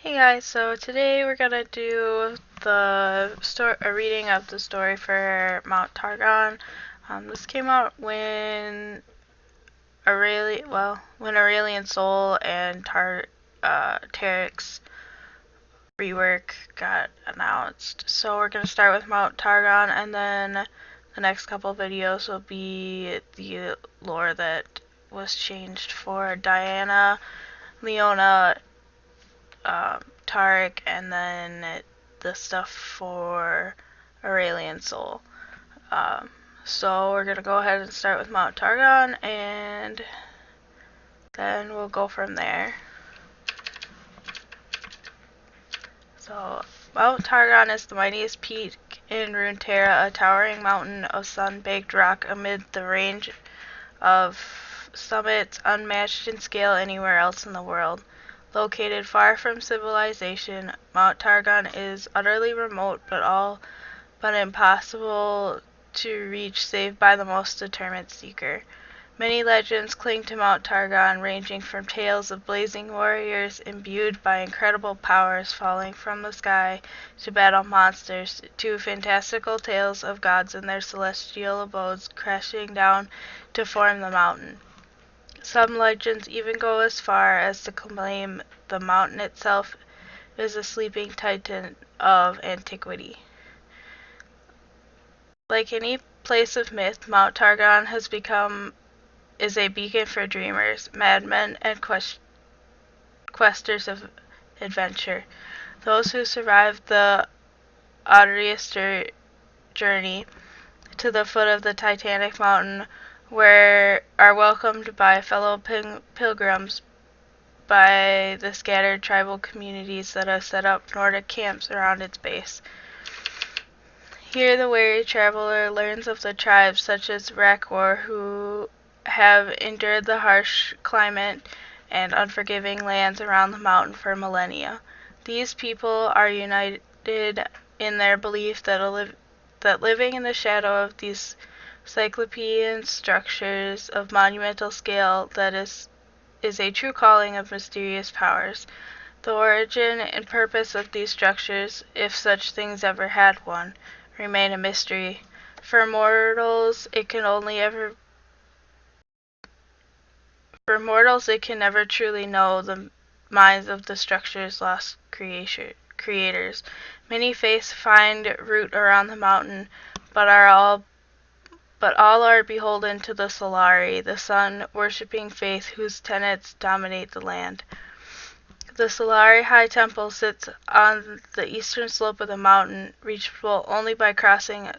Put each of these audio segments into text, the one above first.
Hey guys, so today we're gonna do a reading of the story for Mount Targon. This came out when Aurelian Soul and Tarek's rework got announced. So we're gonna start with Mount Targon, and then the next couple videos will be the lore that was changed for Diana, Leona, Tarek, and then the stuff for Aurelian Soul. Um, so we're gonna go ahead and start with Mount Targon, and then we'll go from there. So Mount Targon is the mightiest peak in Runeterra, a towering mountain of sun-baked rock amid the range of summits unmatched in scale anywhere else in the world. Located far from civilization, Mount Targon is utterly remote but impossible to reach save by the most determined seeker. Many legends cling to Mount Targon, ranging from tales of blazing warriors imbued by incredible powers falling from the sky to battle monsters, to fantastical tales of gods and their celestial abodes crashing down to form the mountain. Some legends even go as far as to claim the mountain itself is a sleeping titan of antiquity. Like any place of myth, Mount Targon is a beacon for dreamers, madmen, and questers of adventure. Those who survive the arduous journey to the foot of the Titanic mountain are welcomed by fellow pilgrims by the scattered tribal communities that have set up Nordic camps around its base. Here the weary traveler learns of the tribes such as Rakor who have endured the harsh climate and unforgiving lands around the mountain for millennia. These people are united in their belief that living in the shadow of these cyclopean structures of monumental scale is a true calling of mysterious powers. The origin and purpose of these structures, if such things ever had one, remain a mystery. For mortals, it can never truly know the minds of the structure's lost creators. Many faiths find root around the mountain, but all are beholden to the Solari, the sun-worshipping faith whose tenets dominate the land. The Solari High Temple sits on the eastern slope of the mountain, reachable only by crossing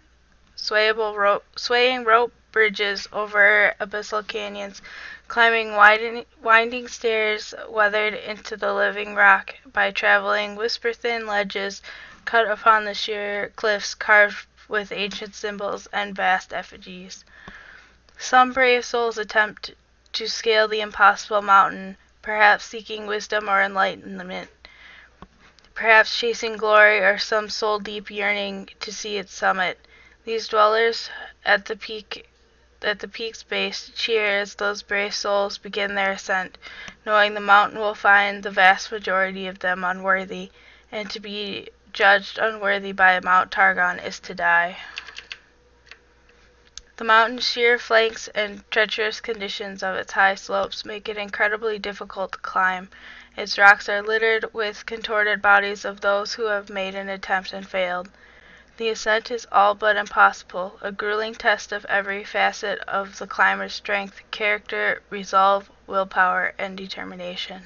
swaying rope bridges over abyssal canyons, climbing winding stairs weathered into the living rock, by traveling whisper-thin ledges cut upon the sheer cliffs carved with ancient symbols and vast effigies. Some brave souls attempt to scale the impossible mountain, perhaps seeking wisdom or enlightenment, perhaps chasing glory or some soul-deep yearning to see its summit. These dwellers at the peak's base cheer as those brave souls begin their ascent, knowing the mountain will find the vast majority of them unworthy, and to be judged unworthy by Mount Targon is to die. The mountain's sheer flanks and treacherous conditions of its high slopes make it incredibly difficult to climb. Its rocks are littered with contorted bodies of those who have made an attempt and failed. The ascent is all but impossible, a grueling test of every facet of the climber's strength, character, resolve, willpower, and determination.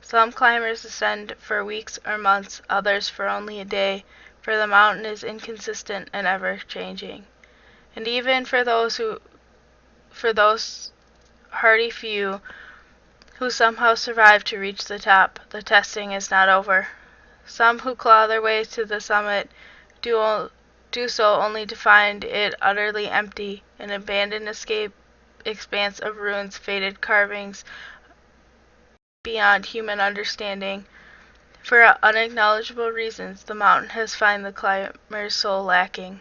Some climbers ascend for weeks or months, others for only a day, for the mountain is inconsistent and ever-changing. And even for those hardy few who somehow survive to reach the top, the testing is not over. Some who claw their way to the summit do so only to find it utterly empty, an abandoned expanse of ruins, faded carvings beyond human understanding. For unacknowledgeable reasons, the mountain has found the climber's soul lacking.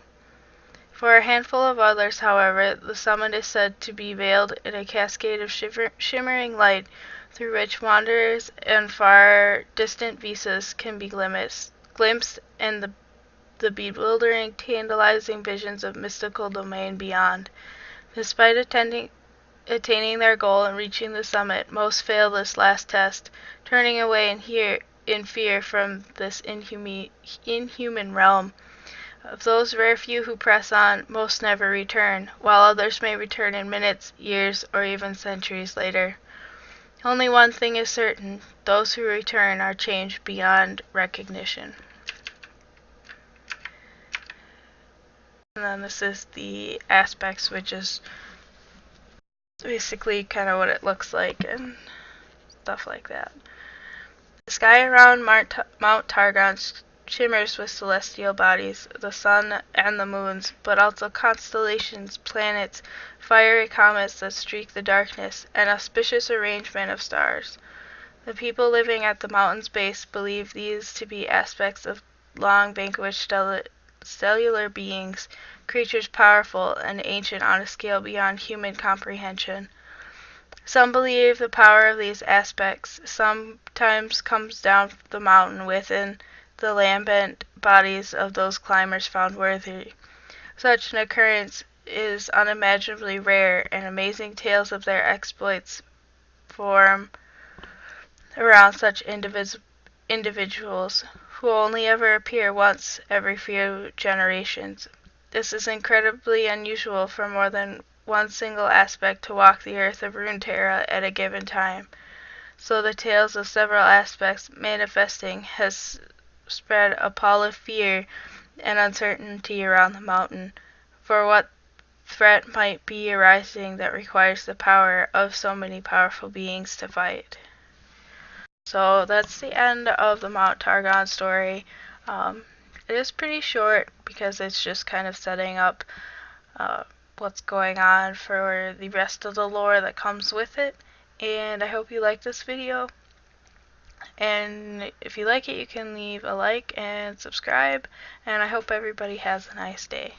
For a handful of others, however, the summit is said to be veiled in a cascade of shimmering light, through which wanderers and far distant vistas can be glimpsed in the bewildering, tantalizing visions of mystical domain beyond. Despite attaining their goal and reaching the summit, most fail this last test, turning away in fear from this inhuman realm. Of those rare few who press on, most never return, while others may return in minutes, years, or even centuries later. Only one thing is certain: those who return are changed beyond recognition. And then this is the aspects, which is basically kind of what it looks like and stuff like that. The sky around Mount Targon shimmers with celestial bodies, the sun and the moons, but also constellations, planets, fiery comets that streak the darkness, an auspicious arrangement of stars. The people living at the mountain's base believe these to be aspects of long vanquished stellar beings, creatures powerful and ancient on a scale beyond human comprehension. Some believe the power of these aspects sometimes comes down the mountain within the lambent bodies of those climbers found worthy. Such an occurrence is unimaginably rare, and amazing tales of their exploits form around such individuals, who only ever appear once every few generations. This is incredibly unusual for more than one single aspect to walk the earth of Runeterra at a given time. So the tales of several aspects manifesting has spread a pall of fear and uncertainty around the mountain, for what threat might be arising that requires the power of so many powerful beings to fight. So that's the end of the Mount Targon story. It is pretty short because it's just kind of setting up what's going on for the rest of the lore that comes with it. And I hope you like this video. And if you like it, you can leave a like and subscribe. And I hope everybody has a nice day.